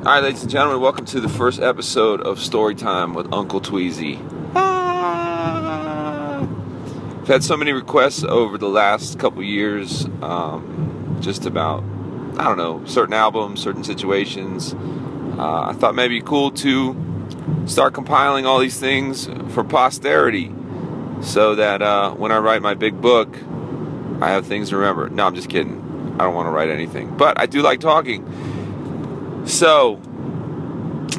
Alright, ladies and gentlemen, welcome to the first episode of Storytime with Uncle Tweezy. I've had so many requests over the last couple years, just about, I don't know, certain albums, certain situations. I thought maybe cool to start compiling all these things for posterity so that when I write my big book, I have things to remember. No, I'm just kidding. I don't want to write anything. But I do like talking. So,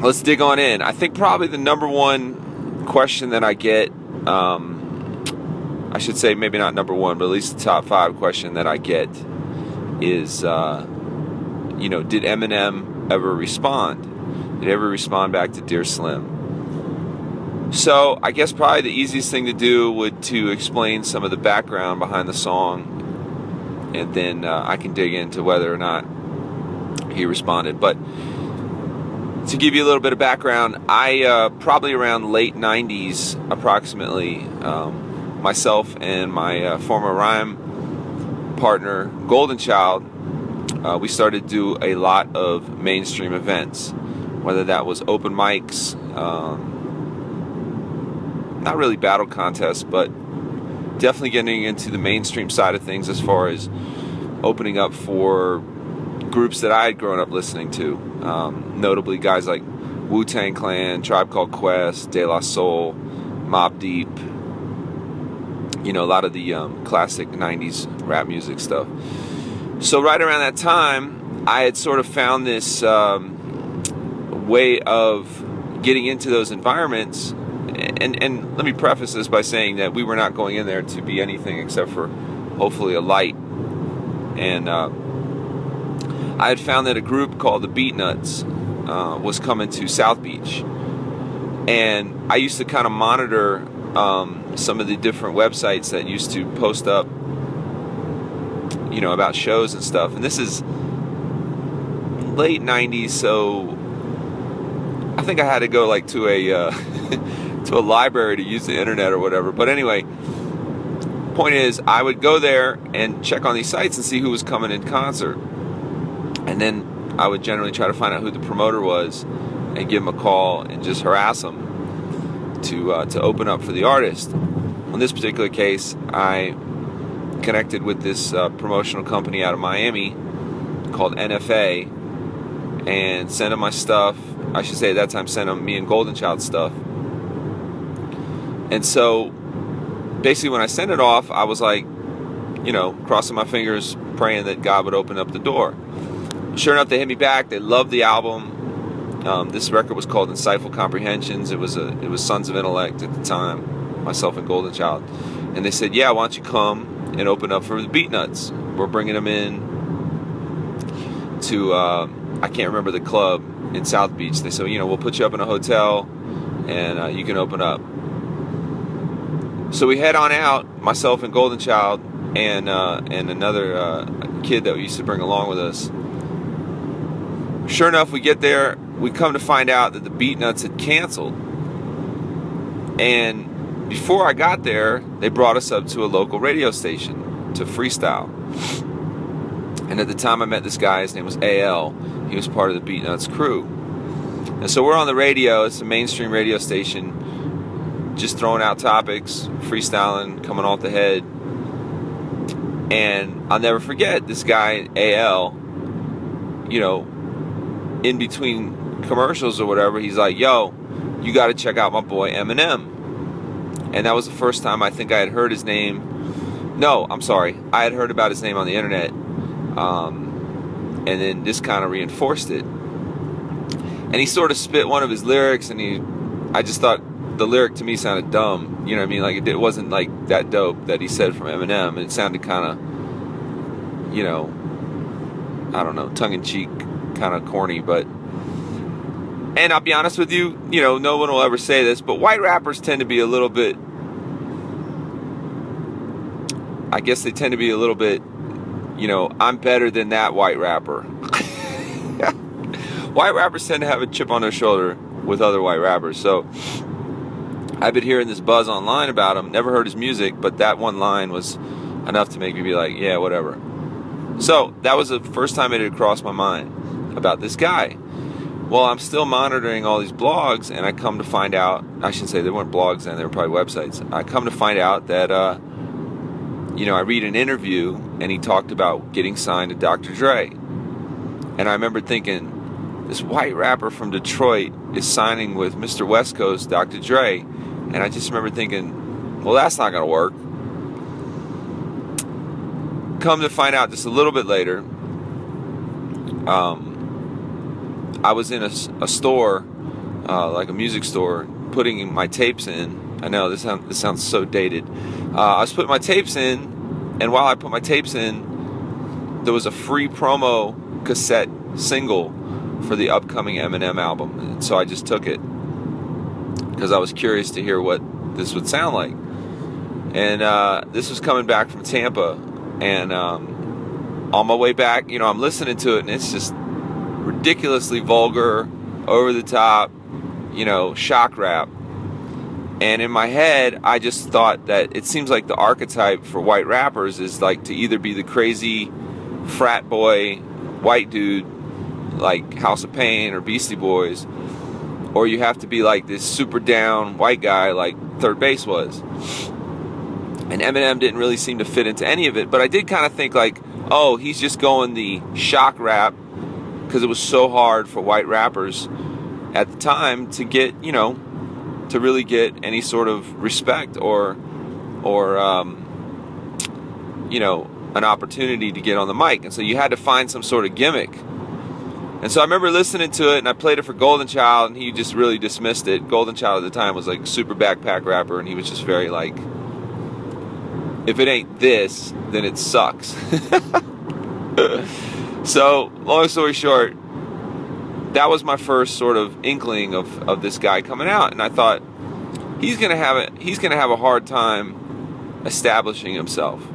let's dig on in. I think probably the number one question that I get, I should say maybe not number one, but at least the top 5 question that I get is, did Eminem ever respond? Did he ever respond back to Dear Slim? So, I guess probably the easiest thing to do would to explain some of the background behind the song, and then I can dig into whether or not he responded. But to give you a little bit of background, I probably around late 90s approximately, myself and my former rhyme partner Golden Child, we started to do a lot of mainstream events, whether that was open mics, not really battle contests, but definitely getting into the mainstream side of things as far as opening up for groups that I had grown up listening to, notably guys like Wu-Tang Clan, Tribe Called Quest, De La Soul, Mobb Deep, a lot of the classic 90s rap music stuff. So right around that time, I had sort of found this way of getting into those environments, and let me preface this by saying that we were not going in there to be anything except for hopefully a light. And I had found that a group called the Beatnuts was coming to South Beach, and I used to kind of monitor some of the different websites that used to post up, about shows and stuff. And this is late 90s, so I think I had to go like to a to a library to use the internet or whatever. But anyway, point is, I would go there and check on these sites and see who was coming in concert. And then I would generally try to find out who the promoter was and give him a call and just harass him to open up for the artist. In this particular case, I connected with this promotional company out of Miami called NFA and sent them my stuff. I should say at that time sent them me and Golden Child stuff. And so basically when I sent it off, I was like, crossing my fingers, praying that God would open up the door. Sure enough, they hit me back. They loved the album. This record was called Insightful Comprehensions. It was Sons of Intellect at the time, myself and Golden Child. And they said, yeah, why don't you come and open up for the Beatnuts? We're bringing them in to, I can't remember the club in South Beach. They said, we'll put you up in a hotel and you can open up. So we head on out, myself and Golden Child and another kid that we used to bring along with us. Sure enough, we get there, we come to find out that the Beatnuts had canceled. And before I got there, they brought us up to a local radio station to freestyle. And at the time I met this guy, his name was AL. He was part of the Beatnuts crew. And so we're on the radio, it's a mainstream radio station, just throwing out topics, freestyling, coming off the head. And I'll never forget this guy, AL, in between commercials or whatever, he's like, yo, you got to check out my boy Eminem. And that was the first time I think I had heard his name. No, I'm sorry. I had heard about his name on the internet. And then this kind of reinforced it. And he sort of spit one of his lyrics, and I just thought the lyric to me sounded dumb. You know what I mean? Like, it wasn't like that dope that he said from Eminem. It sounded kind of, I don't know, tongue-in-cheek, kind of corny. But, and I'll be honest with you, no one will ever say this, but white rappers tend to be a little bit, I guess they tend to be a little bit, I'm better than that white rapper. White rappers tend to have a chip on their shoulder with other white rappers. So I've been hearing this buzz online about him. Never heard his music, but that one line was enough to make me be like, yeah, whatever. So that was the first time it had crossed my mind about this guy. Well, I'm still monitoring all these blogs, and I come to find out, I should say they weren't blogs then, they were probably websites. I come to find out that, I read an interview, and he talked about getting signed to Dr. Dre. And I remember thinking, this white rapper from Detroit is signing with Mr. West Coast, Dr. Dre. And I just remember thinking, well, that's not going to work. Come to find out just a little bit later, I was in a store, like a music store, putting my tapes in. I know this sounds so dated. I was putting my tapes in, and while I put my tapes in, there was a free promo cassette single for the upcoming Eminem album. And so I just took it because I was curious to hear what this would sound like. And this was coming back from Tampa, and on my way back, I'm listening to it, and it's just ridiculously vulgar, over the top, shock rap. And in my head, I just thought that it seems like the archetype for white rappers is like to either be the crazy frat boy white dude like House of Pain or Beastie Boys, or you have to be like this super down white guy like Third Base was. And Eminem didn't really seem to fit into any of it, but I did kind of think like, oh, he's just going the shock rap because it was so hard for white rappers at the time to get, to really get any sort of respect or an opportunity to get on the mic. And so you had to find some sort of gimmick. And so I remember listening to it, and I played it for Golden Child, and he just really dismissed it. Golden Child at the time was like a super backpack rapper, and he was just very like, if it ain't this, then it sucks. So, long story short, that was my first sort of inkling of this guy coming out, and I thought he's gonna have a hard time establishing himself.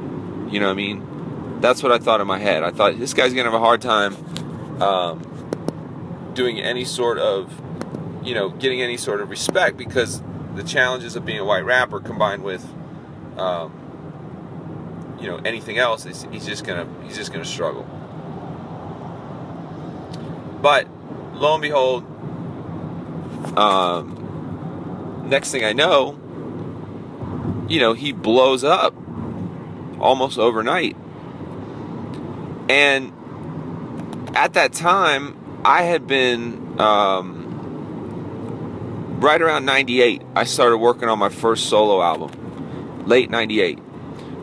You know what I mean? That's what I thought in my head. I thought this guy's gonna have a hard time doing any sort of, getting any sort of respect, because the challenges of being a white rapper combined with anything else, he's just gonna struggle. But lo and behold, next thing I know, he blows up almost overnight. And at that time, I had been right around 98. I started working on my first solo album, late 98,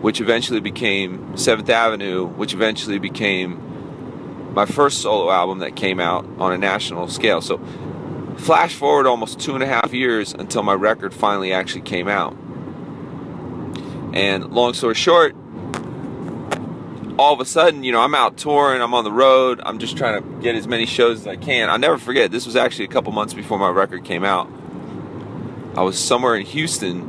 which eventually became 7th Avenue, which eventually became my first solo album that came out on a national scale. So flash forward almost 2.5 years until my record finally actually came out. And long story short, all of a sudden, I'm out touring, I'm on the road, I'm just trying to get as many shows as I can. I'll never forget, this was actually a couple months before my record came out. I was somewhere in Houston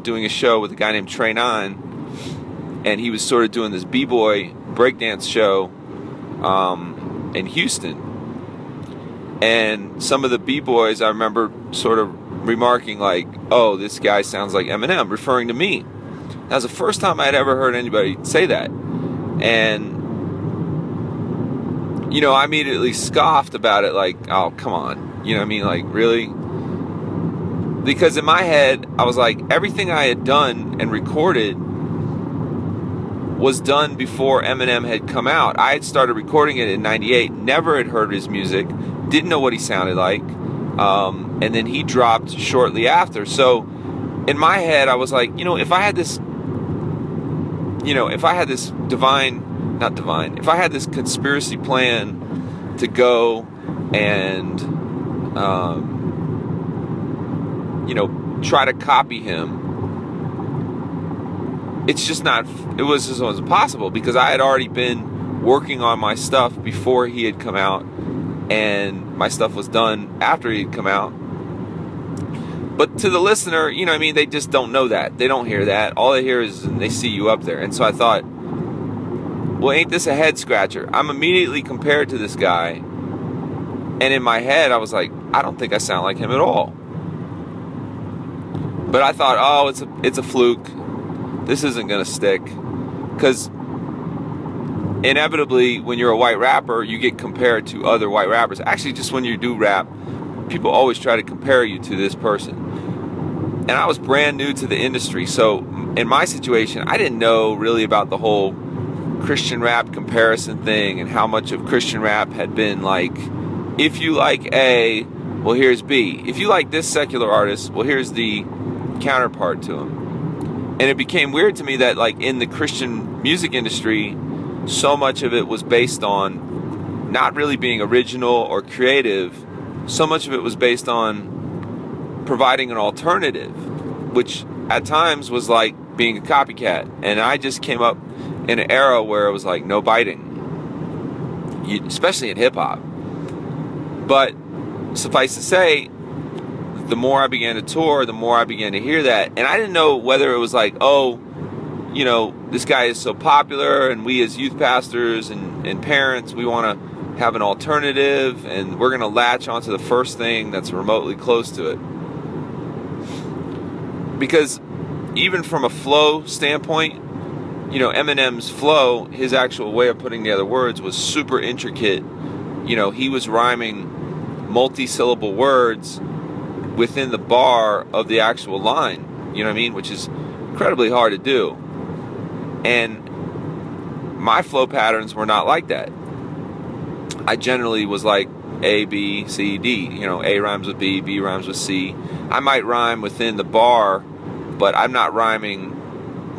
doing a show with a guy named Trey 9, and he was sort of doing this b-boy breakdance show in Houston. And some of the b-boys, I remember sort of remarking like, oh, this guy sounds like Eminem, referring to me. That was the first time I'd ever heard anybody say that. And I immediately scoffed about it, like, oh, come on. You know what I mean? Like, really? Because in my head, I was like, everything I had done and recorded was done before Eminem had come out. I had started recording it in 98, never had heard his music, didn't know what he sounded like, and then he dropped shortly after. So in my head, I was like, if I had this, if I had this if I had this conspiracy plan to go and, try to copy him, it was just impossible, because I had already been working on my stuff before he had come out, and my stuff was done after he had come out. But to the listener, they just don't know that. They don't hear that. All they hear is they see you up there. And so I thought, well, ain't this a head scratcher? I'm immediately compared to this guy, and in my head I was like, I don't think I sound like him at all. But I thought, oh, it's a fluke. This isn't gonna stick, because inevitably, when you're a white rapper, you get compared to other white rappers. Actually, just when you do rap, people always try to compare you to this person. And I was brand new to the industry, so in my situation, I didn't know really about the whole Christian rap comparison thing and how much of Christian rap had been like, if you like A, well, here's B. If you like this secular artist, well, here's the counterpart to him. And it became weird to me that, like, in the Christian music industry, so much of it was based on not really being original or creative. So much of it was based on providing an alternative, which at times was like being a copycat. And I just came up in an era where it was like no biting, especially in hip-hop. But suffice to say, the more I began to tour, the more I began to hear that. And I didn't know whether it was like, oh, you know, this guy is so popular, and we as youth pastors and parents, we want to have an alternative, and we're going to latch onto the first thing that's remotely close to it. Because even from a flow standpoint, you know, Eminem's flow, his actual way of putting together words was super intricate. You know, he was rhyming multi-syllable words within the bar of the actual line, you know what I mean, which is incredibly hard to do. And my flow patterns were not like that. I generally was like A, B, C, D. You know, A rhymes with B, B rhymes with C. I might rhyme within the bar, but I'm not rhyming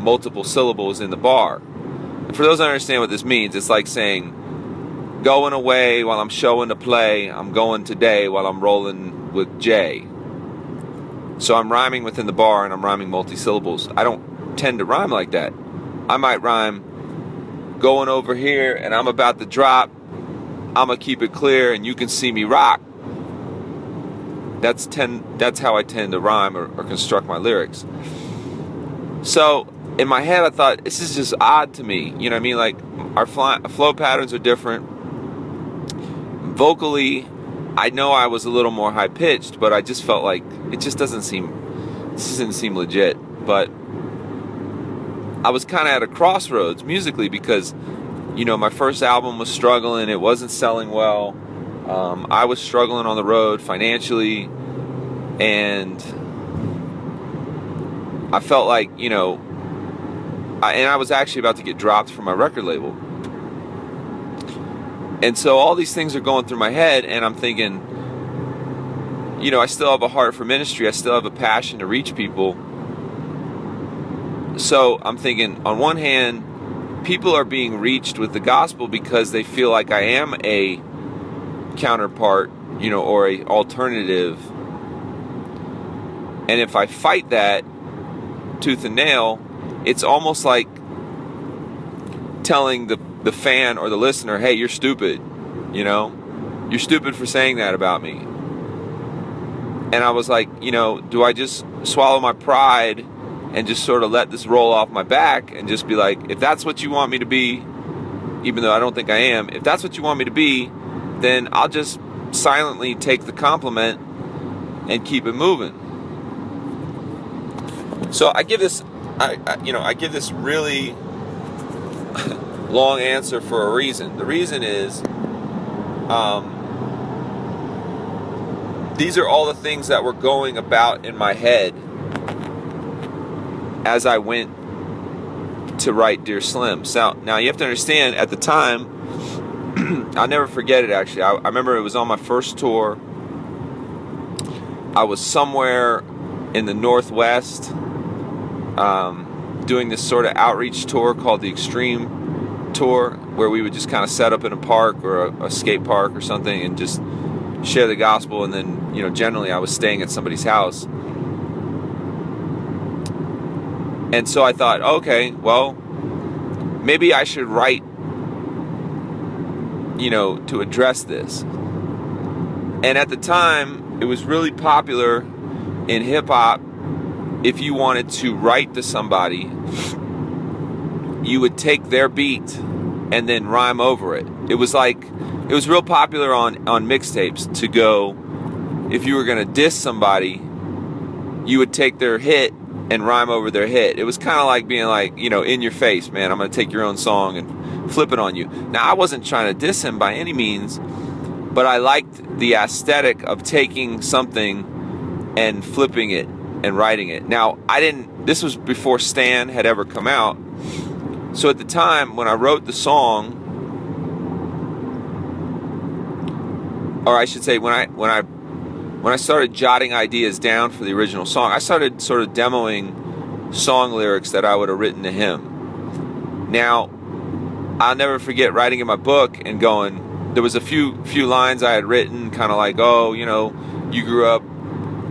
multiple syllables in the bar. And for those that understand what this means, it's like saying, going away while I'm showing the play, I'm going today while I'm rolling with Jay. So I'm rhyming within the bar and I'm rhyming multi-syllables. I don't tend to rhyme like that. I might rhyme going over here and I'm about to drop, I'm going to keep it clear and you can see me rock. That's how I tend to rhyme or construct my lyrics. So in my head I thought, this is just odd to me. You know what I mean? Like, our flow patterns are different. Vocally, I know I was a little more high-pitched, but I just felt like it just didn't seem legit. But I was kind of at a crossroads musically because, you know, my first album was struggling. It wasn't selling well. I was struggling on the road financially, and I felt like, you know, I was actually about to get dropped from my record label. And so all these things are going through my head, and I'm thinking, you know, I still have a heart for ministry. I still have a passion to reach people. So I'm thinking, on one hand, people are being reached with the gospel because they feel like I am a counterpart, you know, or a alternative. And if I fight that tooth and nail, it's almost like telling the fan or the listener, hey, you're stupid, you know, you're stupid for saying that about me. And I was like, you know, do I just swallow my pride and just sort of let this roll off my back and just be like, if that's what you want me to be, even though I don't think I am, if that's what you want me to be, then I'll just silently take the compliment and keep it moving. So I give this really long answer for a reason. The reason is, these are all the things that were going about in my head as I went to write Dear Slim. So now you have to understand, at the time, I'll never forget it actually. I remember it was on my first tour. I was somewhere in the Northwest, doing this sort of outreach tour called the Extreme Tour, where we would just kind of set up in a park or a skate park or something and just share the gospel. And then, you know, generally I was staying at somebody's house. And so I thought, okay, well, maybe I should write, you know, to address this. And at the time, it was really popular in hip-hop. If you wanted to write to somebody, you would take their beat and then rhyme over it. It was real popular on mixtapes to go, if you were going to diss somebody, you would take their hit and rhyme over their hit. It was kind of like being like, in your face, man, I'm going to take your own song and flip it on you. Now, I wasn't trying to diss him by any means, but I liked the aesthetic of taking something and flipping it and writing it. Now, this was before Stan had ever come out. So at the time when I wrote the song, or I should say when I started jotting ideas down for the original song, I started sort of demoing song lyrics that I would have written to him. Now, I'll never forget writing in my book and going, there was a few lines I had written, kind of like, you grew up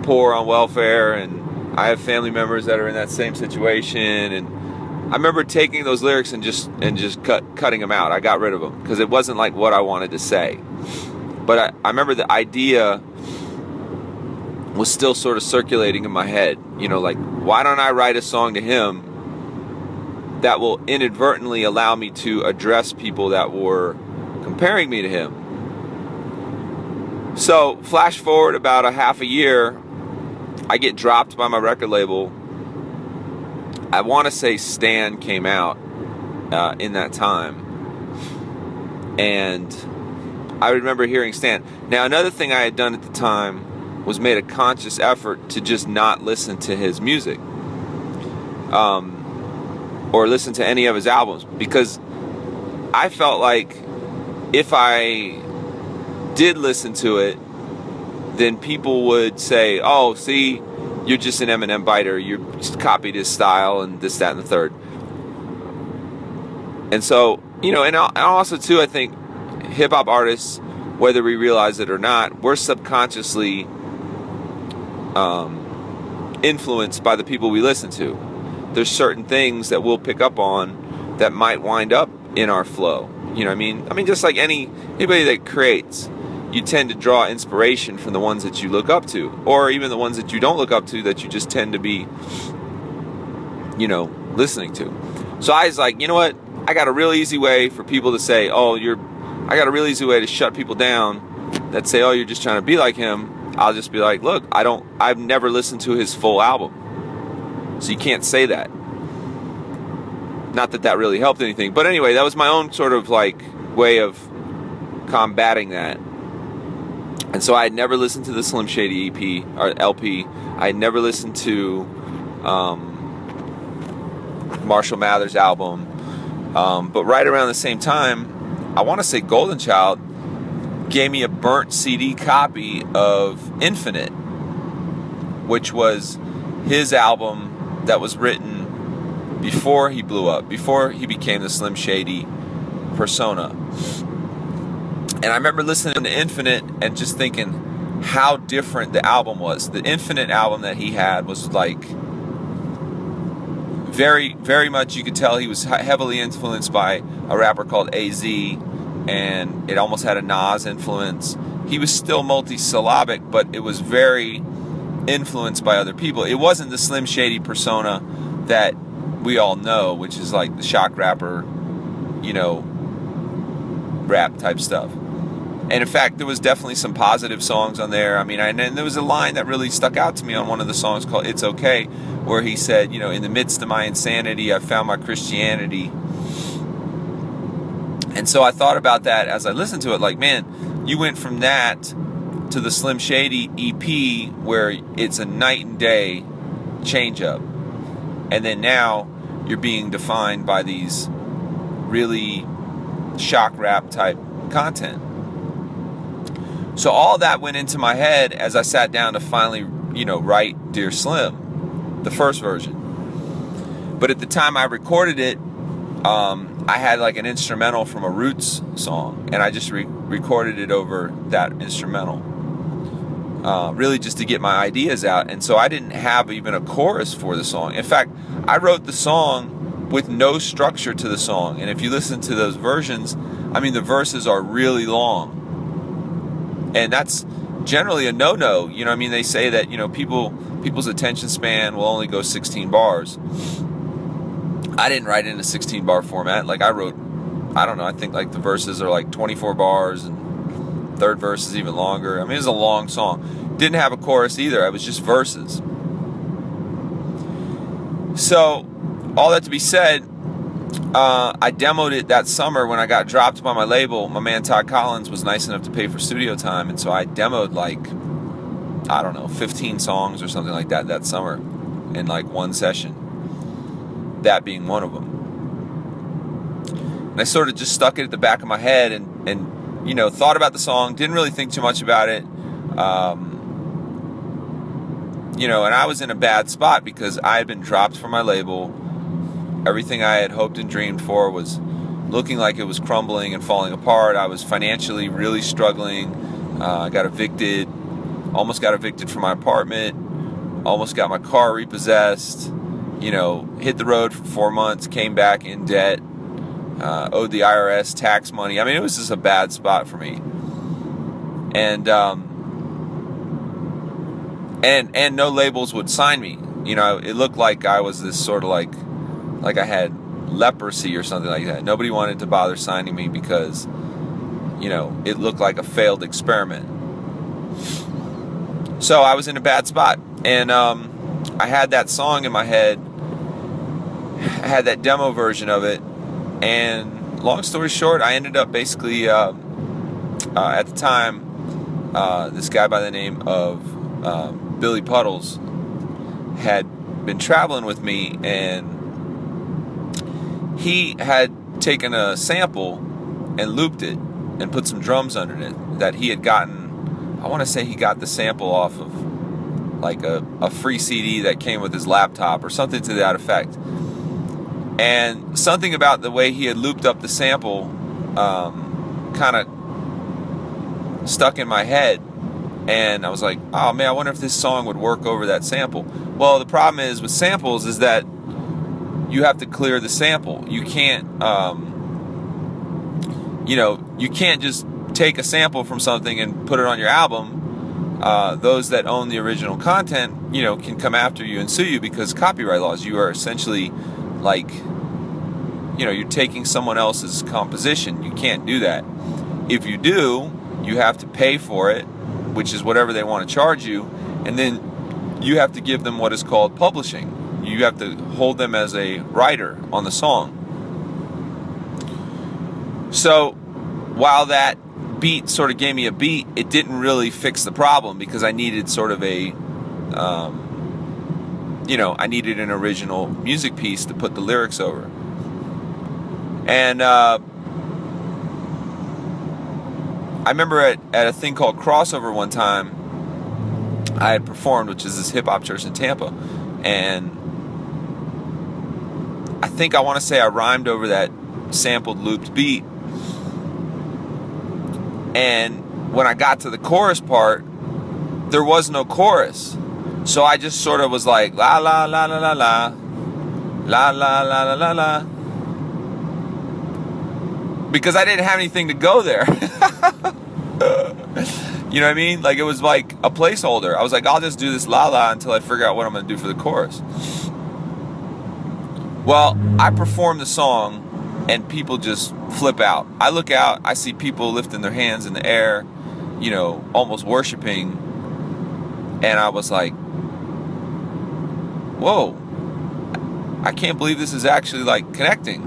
poor on welfare, and I have family members that are in that same situation. And I remember taking those lyrics and just cutting them out. I got rid of them because it wasn't like what I wanted to say. But I remember the idea was still sort of circulating in my head. Like, why don't I write a song to him that will inadvertently allow me to address people that were comparing me to him? So, flash forward about a half a year, I get dropped by my record label. I want to say Stan came out in that time. And I remember hearing Stan. Now, another thing I had done at the time was made a conscious effort to just not listen to his music or listen to any of his albums, because I felt like if I did listen to it, then people would say, oh, see, you're just an Eminem biter, you just copied his style and this, that, and the third. And so, and also too, I think hip-hop artists, whether we realize it or not, we're subconsciously influenced by the people we listen to. There's certain things that we'll pick up on that might wind up in our flow. You know what I mean? I mean, just like anybody that creates, you tend to draw inspiration from the ones that you look up to, or even the ones that you don't look up to that you just tend to be, listening to. So I was like, you know what? I got a real easy way for people to say, I got a real easy way to shut people down that say, you're just trying to be like him. I'll just be like, look, I've never listened to his full album. So you can't say that. Not that that really helped anything. But anyway, that was my own sort of like way of combating that. And so I had never listened to the Slim Shady EP or LP. I had never listened to Marshall Mathers' album. But right around the same time, I want to say Golden Child gave me a burnt CD copy of Infinite, which was his album that was written before he blew up, before he became the Slim Shady persona. And I remember listening to Infinite and just thinking how different the album was. The Infinite album that he had was like very, very much, you could tell he was heavily influenced by a rapper called AZ, and it almost had a Nas influence. He was still multi-syllabic, but it was very influenced by other people. It wasn't the Slim Shady persona that we all know, which is like the shock rapper, rap type stuff. And in fact, there was definitely some positive songs on there. I mean, and there was a line that really stuck out to me on one of the songs called It's Okay, where he said, in the midst of my insanity, I found my Christianity. And so I thought about that as I listened to it, like, man, you went from that to the Slim Shady EP, where it's a night and day change up. And then now you're being defined by these really shock rap type content. So all that went into my head as I sat down to finally, write Dear Slim, the first version. But at the time I recorded it, I had like an instrumental from a Roots song, and I just recorded it over that instrumental, really just to get my ideas out. And so I didn't have even a chorus for the song. In fact, I wrote the song with no structure to the song, and if you listen to those versions, I mean, the verses are really long. And that's generally a no-no. They say that, people's attention span will only go 16 bars. I didn't write in a 16-bar format. Like, I wrote, I think like the verses are like 24 bars, and third verse is even longer. I mean, it's a long song. Didn't have a chorus either. It was just verses. So, all that to be said, I demoed it that summer when I got dropped by my label. My man Todd Collins was nice enough to pay for studio time, and so I demoed like, I don't know, 15 songs or something like that summer in like one session, that being one of them. And I sort of just stuck it at the back of my head and you know, thought about the song, didn't really think too much about it. You know, and I was in a bad spot because I had been dropped from my label. Everything I had hoped and dreamed for was looking like it was crumbling and falling apart. I was financially really struggling. I got evicted, almost got evicted from my apartment, almost got my car repossessed, you know, hit the road for 4 months, came back in debt, owed the IRS tax money. I mean, it was just a bad spot for me. And no labels would sign me. You know, it looked like I was this sort of like I had leprosy or something like that. Nobody wanted to bother signing me because, you know, it looked like a failed experiment. So I was in a bad spot, and I had that song in my head. I had that demo version of it, and long story short, I ended up basically at the time, this guy by the name of Billy Puddles had been traveling with me, and he had taken a sample and looped it and put some drums under it that he had gotten. I want to say he got the sample off of like a free CD that came with his laptop or something to that effect. And something about the way he had looped up the sample kind of stuck in my head. And I was like, oh man, I wonder if this song would work over that sample. Well, the problem is with samples is that you have to clear the sample. You can't, you know, you can't just take a sample from something and put it on your album. Those that own the original content, you know, can come after you and sue you because copyright laws. You are essentially like, you know, you're taking someone else's composition. You can't do that. If you do, you have to pay for it, which is whatever they want to charge you, and then you have to give them what is called publishing. You have to hold them as a writer on the song. So while that beat sort of gave me a beat, it didn't really fix the problem because I needed sort of a, you know, I needed an original music piece to put the lyrics over. And I remember at a thing called Crossover one time, I had performed, which is this hip-hop church in Tampa, and I think I want to say I rhymed over that sampled looped beat. And when I got to the chorus part, there was no chorus. So I just sort of was like, la la la la la la, la la la la la la, because I didn't have anything to go there. You know what I mean? Like, it was like a placeholder. I was like, I'll just do this la la until I figure out what I'm going to do for the chorus. Well, I perform the song and people just flip out. I look out, I see people lifting their hands in the air, you know, almost worshiping. And I was like, whoa, I can't believe this is actually like connecting.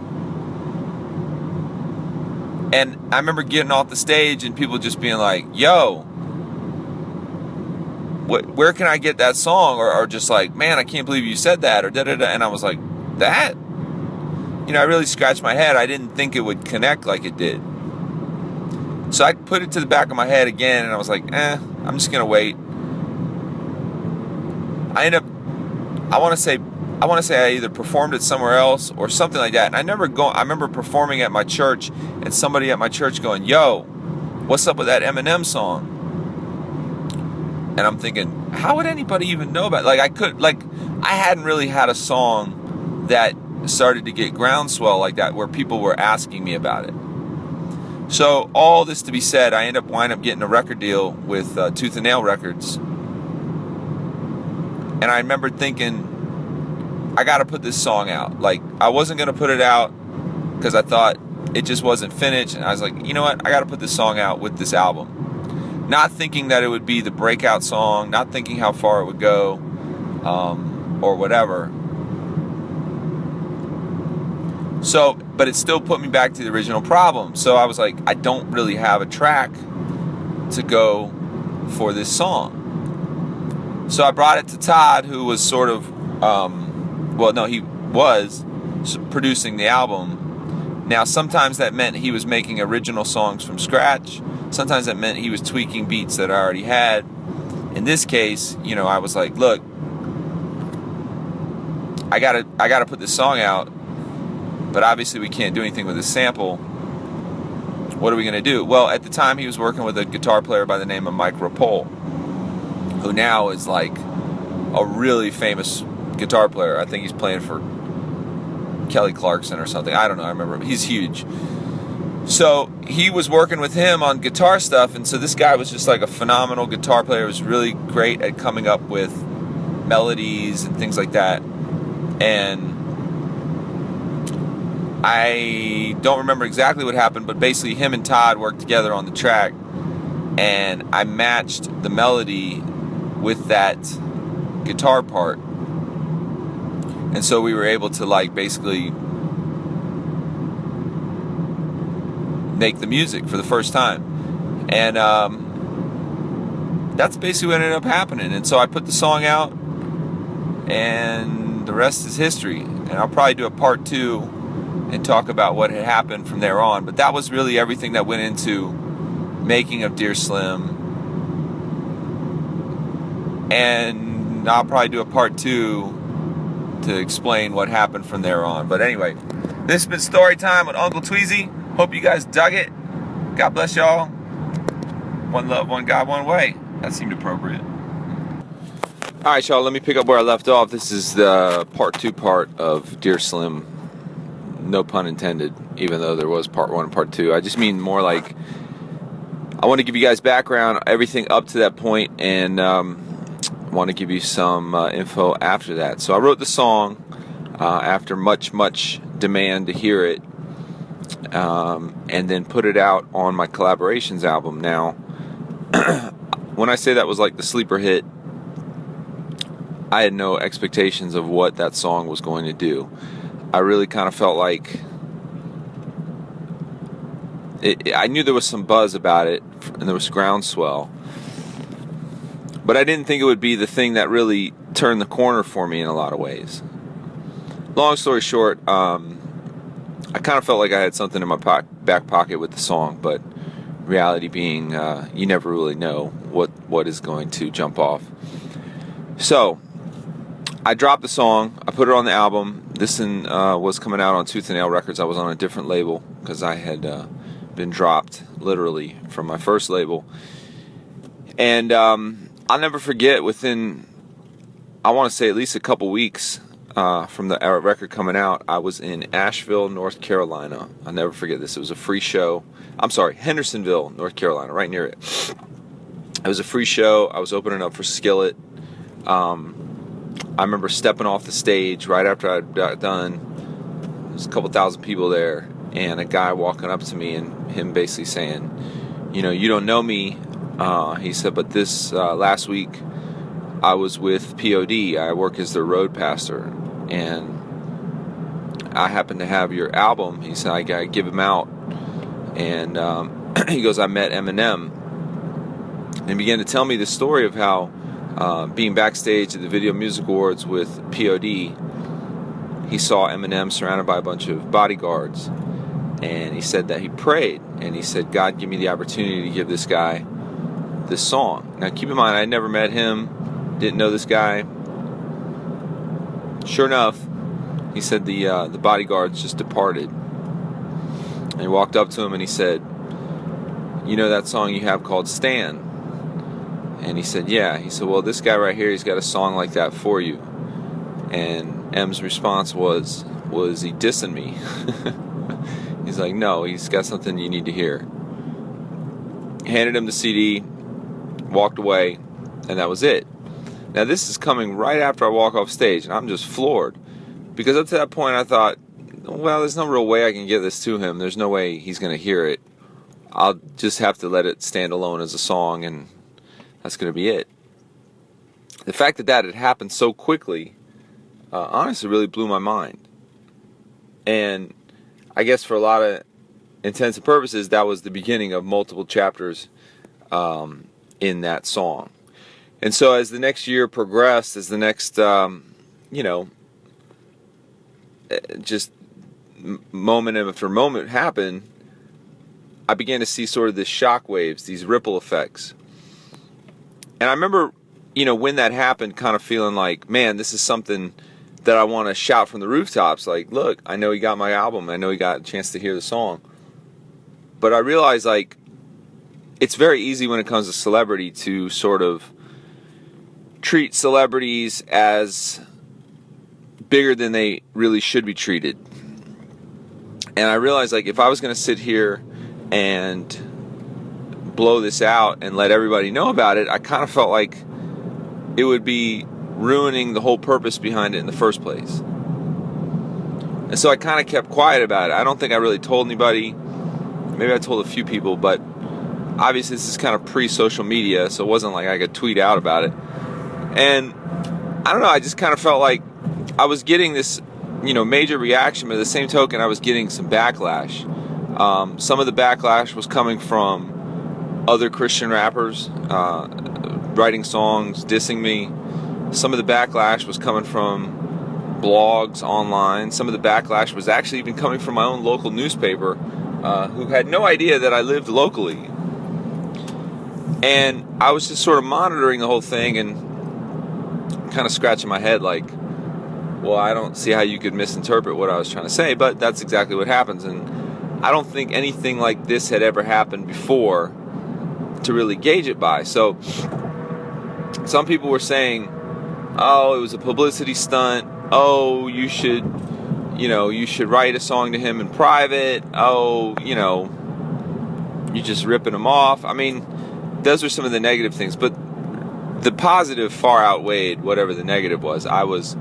And I remember getting off the stage and people just being like, yo, where can I get that song? Or just like, man, I can't believe you said that, or da-da-da. And I was like, that? You know, I really scratched my head. I didn't think it would connect like it did. So I put it to the back of my head again, and I was like, I'm just going to wait. I want to say I either performed it somewhere else or something like that. And I remember performing at my church, and somebody at my church going, yo, what's up with that Eminem song? And I'm thinking, how would anybody even know about it? I hadn't really had a song that started to get groundswell like that where people were asking me about it. So all this to be said, I wind up getting a record deal with Tooth and Nail Records. And I remember thinking, I got to put this song out. Like, I wasn't going to put it out because I thought it just wasn't finished. And I was like, you know what? I got to put this song out with this album. Not thinking that it would be the breakout song, not thinking how far it would go, or whatever. So, but it still put me back to the original problem. So I was like, I don't really have a track to go for this song. So I brought it to Todd, who was sort of, he was producing the album. Now, sometimes that meant he was making original songs from scratch. Sometimes that meant he was tweaking beats that I already had. In this case, I was like, look, I gotta put this song out, but obviously we can't do anything with this sample. What are we gonna do? Well, at the time he was working with a guitar player by the name of Mike Rapole, who now is like a really famous guitar player. I think he's playing for Kelly Clarkson or something. I don't know. I remember him. He's huge. So he was working with him on guitar stuff, and so this guy was just like a phenomenal guitar player. He was really great at coming up with melodies and things like that. And I don't remember exactly what happened, but basically him and Todd worked together on the track, and I matched the melody with that guitar part. And so we were able to like basically make the music for the first time. And that's basically what ended up happening. And so I put the song out, and the rest is history. And I'll probably do a part 2 and talk about what had happened from there on. But that was really everything that went into making of Dear Slim. And I'll probably do a part 2 to explain what happened from there on. But anyway, this has been Story Time with Uncle Tweezy. Hope you guys dug it. God bless y'all. One love, one God, one way. That seemed appropriate. Alright, y'all, let me pick up where I left off. This is the part 2 of Dear Slim. No pun intended, even though there was part 1 and part 2. I just mean more like, I want to give you guys background, everything up to that point, and want to give you some info after that. So I wrote the song after much demand to hear it, and then put it out on my collaborations album. Now, when I say that was like the sleeper hit, I had no expectations of what that song was going to do. I really kind of felt like I knew there was some buzz about it, and there was groundswell, but I didn't think it would be the thing that really turned the corner for me in a lot of ways. Long story short, I kind of felt like I had something in my back pocket with the song, but reality being, you never really know what is going to jump off. So I dropped the song, I put it on the album. This was coming out on Tooth and Nail Records. I was on a different label because I had been dropped literally from my first label. And I'll never forget, within, I want to say at least a couple weeks from the record coming out, I was in Asheville, North Carolina. I'll never forget this. It was a free show. I'm sorry, Hendersonville, North Carolina, right near it. It was a free show. I was opening up for Skillet. I remember stepping off the stage right after I got done. There was a couple thousand people there, and a guy walking up to me and him basically saying, you don't know me. He said, but this last week I was with POD. I work as their road pastor, and I happen to have your album. He said, I gotta give him out. And he goes, I met Eminem. And he began to tell me the story of how being backstage at the Video Music Awards with POD, he saw Eminem surrounded by a bunch of bodyguards, and he said that he prayed, and he said, God, give me the opportunity to give this guy this song. Now keep in mind, I never met him, didn't know this guy. Sure enough, he said the bodyguards just departed, and he walked up to him and he said, you know that song you have called Stan? And he said, yeah. He said, well, this guy right here, he's got a song like that for you. And M's response was he dissing me? He's like, no, he's got something you need to hear. Handed him the CD, walked away, and that was it. Now, this is coming right after I walk off stage, and I'm just floored. Because up to that point, I thought, well, there's no real way I can get this to him. There's no way he's going to hear it. I'll just have to let it stand alone as a song, and that's going to be it. The fact that had happened so quickly, honestly, really blew my mind. And I guess for a lot of intents and purposes, that was the beginning of multiple chapters in that song. And so as the next year progressed, as the next, just moment after moment happened, I began to see sort of this shock waves, these ripple effects. And I remember, when that happened, kind of feeling like, man, this is something that I want to shout from the rooftops. Like, look, I know he got my album. I know he got a chance to hear the song. But I realized, like, it's very easy when it comes to celebrity to sort of treat celebrities as bigger than they really should be treated. And I realized, like, if I was going to sit here and blow this out and let everybody know about it, I kind of felt like it would be ruining the whole purpose behind it in the first place. And so I kind of kept quiet about it. I don't think I really told anybody. Maybe I told a few people, but obviously this is kind of pre-social media, so it wasn't like I could tweet out about it. And I don't know, I just kind of felt like I was getting this, major reaction, but at the same token, I was getting some backlash. Some of the backlash was coming from other Christian rappers writing songs, dissing me. Some of the backlash was coming from blogs online. Some of the backlash was actually even coming from my own local newspaper, who had no idea that I lived locally. And I was just sort of monitoring the whole thing and kind of scratching my head like, well, I don't see how you could misinterpret what I was trying to say, but that's exactly what happens. And I don't think anything like this had ever happened before to really gauge it by. So some people were saying, oh, it was a publicity stunt. Oh, you should write a song to him in private. Oh, you're just ripping him off. I mean, those are some of the negative things, but the positive far outweighed whatever the negative was. I was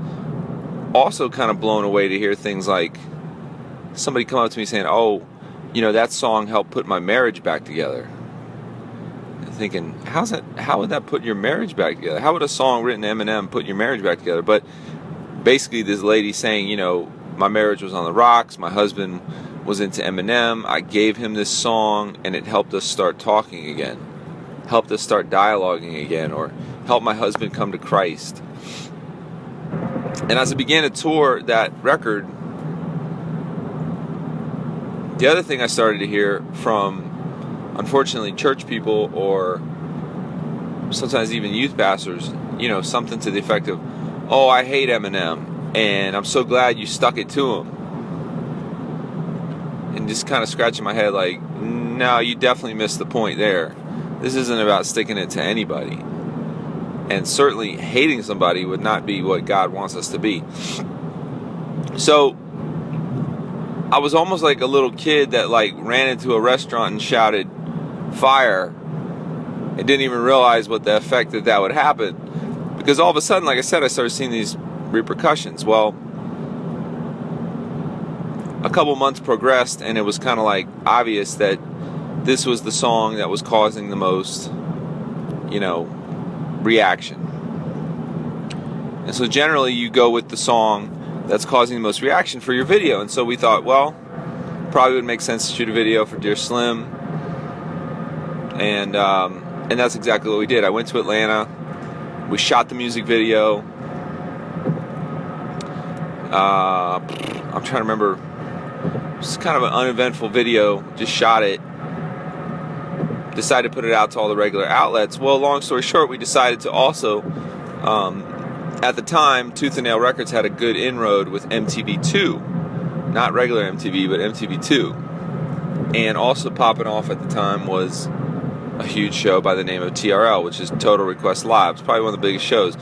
also kind of blown away to hear things like somebody come up to me saying, oh, that song helped put my marriage back together. And thinking, how would that put your marriage back together? How would a song written to Eminem put your marriage back together? But basically this lady saying, my marriage was on the rocks, my husband was into Eminem, I gave him this song and it helped us start talking again, helped us start dialoguing again, or helped my husband come to Christ. And as I began to tour that record, the other thing I started to hear from, unfortunately, church people or sometimes even youth pastors, something to the effect of, oh, I hate Eminem, and I'm so glad you stuck it to him. And just kind of scratching my head like, no, you definitely missed the point there. This isn't about sticking it to anybody. And certainly hating somebody would not be what God wants us to be. So I was almost like a little kid that ran into a restaurant and shouted fire and didn't even realize what the effect that would happen. Because all of a sudden, like I said, I started seeing these repercussions. Well, a couple months progressed and it was kind of obvious that this was the song that was causing the most, reaction. And so generally you go with the song that's causing the most reaction for your video. And so we thought, well, probably would make sense to shoot a video for Dear Slim. And that's exactly what we did. I went to Atlanta. We shot the music video. I'm trying to remember. It's kind of an uneventful video. Just shot it. Decided to put it out to all the regular outlets. Well, long story short, we decided to also, at the time, Tooth and Nail Records had a good inroad with MTV 2. Not regular MTV, but MTV 2. And also popping off at the time was a huge show by the name of TRL, which is Total Request Live. It's probably one of the biggest shows.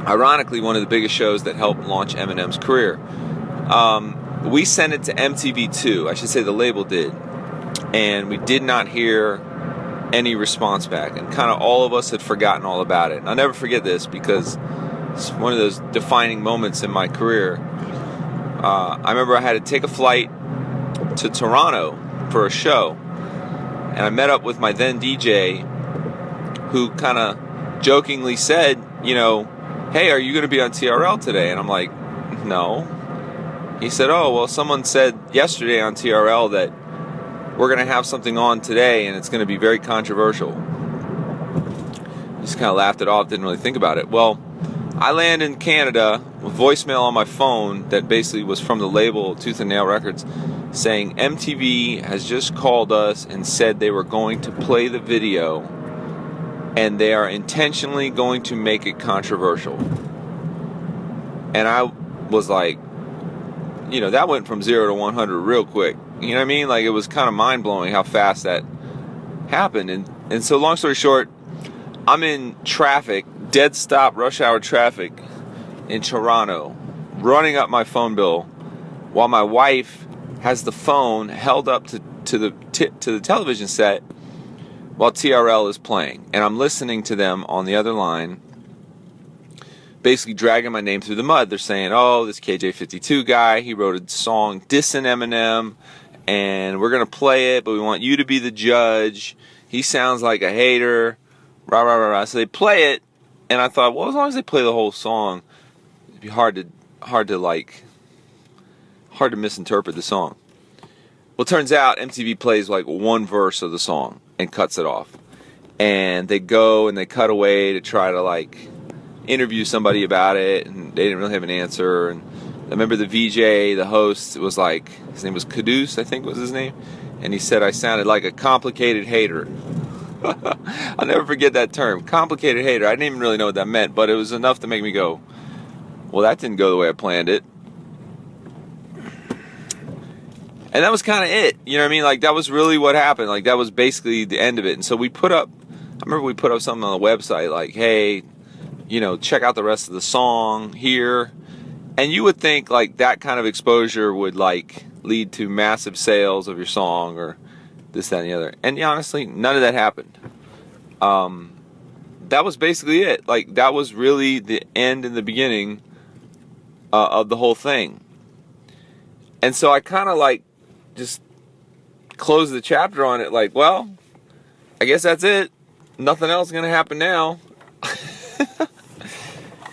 Ironically, one of the biggest shows that helped launch Eminem's career. We sent it to MTV 2. I should say the label did. And we did not hear any response back. And kind of all of us had forgotten all about it. And I'll never forget this because it's one of those defining moments in my career. I remember I had to take a flight to Toronto for a show. And I met up with my then DJ, who kind of jokingly said, hey, are you going to be on TRL today? And I'm like, no. He said, oh, well, someone said yesterday on TRL that we're going to have something on today and it's going to be very controversial. Just kind of laughed it off, didn't really think about it. Well, I land in Canada with voicemail on my phone that basically was from the label Tooth and Nail Records saying MTV has just called us and said they were going to play the video and they are intentionally going to make it controversial. And I was like, you know, that went from 0 to 100 real quick. You know what I mean? Like, it was kind of mind-blowing how fast that happened. And so long story short, I'm in traffic, dead stop, rush hour traffic in Toronto, running up my phone bill while my wife has the phone held up to the television set while TRL is playing. And I'm listening to them on the other line, basically dragging my name through the mud. They're saying, oh, this KJ52 guy, he wrote a song dissing Eminem, and we're going to play it, but we want you to be the judge. He sounds like a hater. Rah, rah, rah, rah. So they play it, and I thought, well, as long as they play the whole song, it'd be hard to misinterpret the song. Well, it turns out MTV plays like one verse of the song and cuts it off. And they go and they cut away to try to like interview somebody about it, and they didn't really have an answer. And I remember the VJ, the host, was like, his name was Caduce, I think was his name, and he said I sounded like a complicated hater. I'll never forget that term, complicated hater. I didn't even really know what that meant, but it was enough to make me go, well, that didn't go the way I planned it. And that was kind of it, you know what I mean? Like, that was really what happened. Like, that was basically the end of it. And so I remember we put up something on the website, like, hey, you know, check out the rest of the song here. And you would think, like, that kind of exposure would, like, lead to massive sales of your song or this, that, and the other. And honestly, none of that happened. That was basically it. Like, that was really the end and the beginning of the whole thing. And so I kind of, like, just closed the chapter on it, like, well, I guess that's it. Nothing else is going to happen now.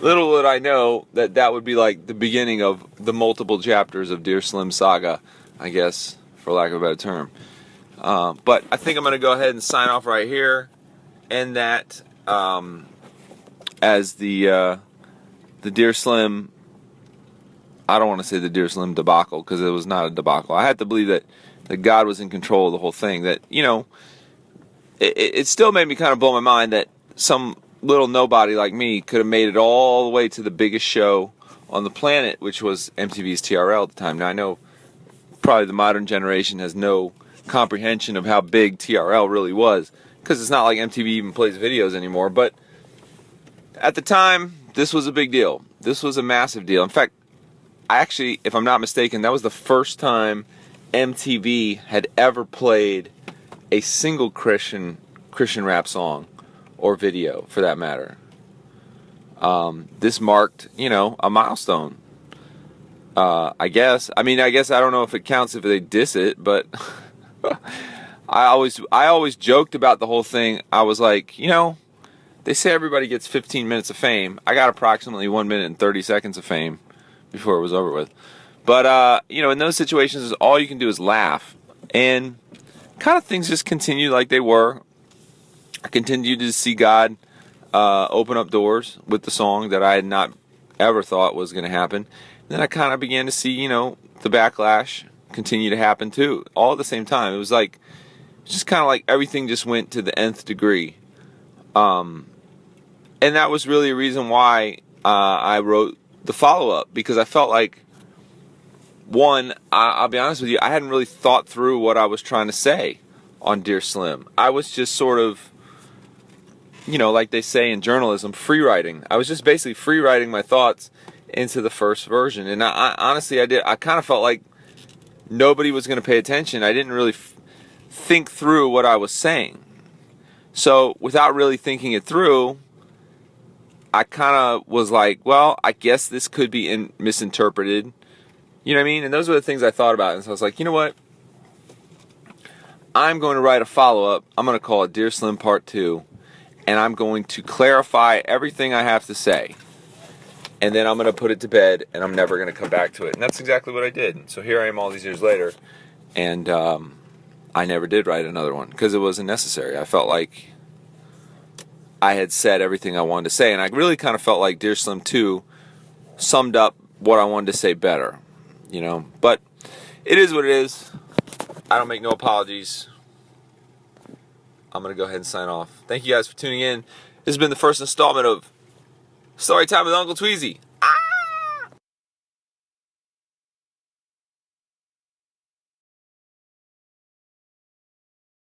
Little would I know that that would be like the beginning of the multiple chapters of Dear Slim saga, I guess, for lack of a better term. But I think I'm going to go ahead and sign off right here, and that as the Dear Slim, I don't want to say the Dear Slim debacle, because it was not a debacle. I had to believe that God was in control of the whole thing. That, you know, it still made me kind of blow my mind that some little nobody like me could have made it all the way to the biggest show on the planet, which was MTV's TRL at the time. Now, I know probably the modern generation has no comprehension of how big TRL really was, because it's not like MTV even plays videos anymore. But at the time, this was a big deal. This was a massive deal. In fact, actually, if I'm not mistaken, that was the first time MTV had ever played a single Christian rap song, or video for that matter. This marked, you know, a milestone. I guess. I mean, I don't know if it counts if they diss it, but I always joked about the whole thing. I was like, you know, they say everybody gets 15 minutes of fame. I got approximately 1 minute and 30 seconds of fame before it was over with. But, you know, in those situations, all you can do is laugh. And kind of things just continue like they were. I continued to see God open up doors with the song that I had not ever thought was going to happen. And then I kind of began to see, you know, the backlash continue to happen too, all at the same time. It was like, just kind of like everything just went to the nth degree. And that was really a reason why I wrote the follow-up, because I felt like, one, I'll be honest with you, I hadn't really thought through what I was trying to say on Dear Slim. I was just sort of, you know, like they say in journalism, free writing. I was just basically free writing my thoughts into the first version. And I honestly, I kind of felt like nobody was going to pay attention. I didn't really think through what I was saying. So without really thinking it through, I kind of was like, well, I guess this could be misinterpreted. You know what I mean? And those were the things I thought about. And so I was like, you know what? I'm going to write a follow-up. I'm going to call it Dear Slim Part 2. And I'm going to clarify everything I have to say. and then I'm going to put it to bed, and I'm never going to come back to it. And that's exactly what I did. So here I am all these years later, and I never did write another one because it wasn't necessary. I felt like I had said everything I wanted to say, and I really kind of felt like Dear Slim 2 summed up what I wanted to say better, you know. But it is what it is. I don't make no apologies. I'm going to go ahead and sign off. Thank you guys for tuning in. This has been the first installment of Story Time with Uncle Tweezy.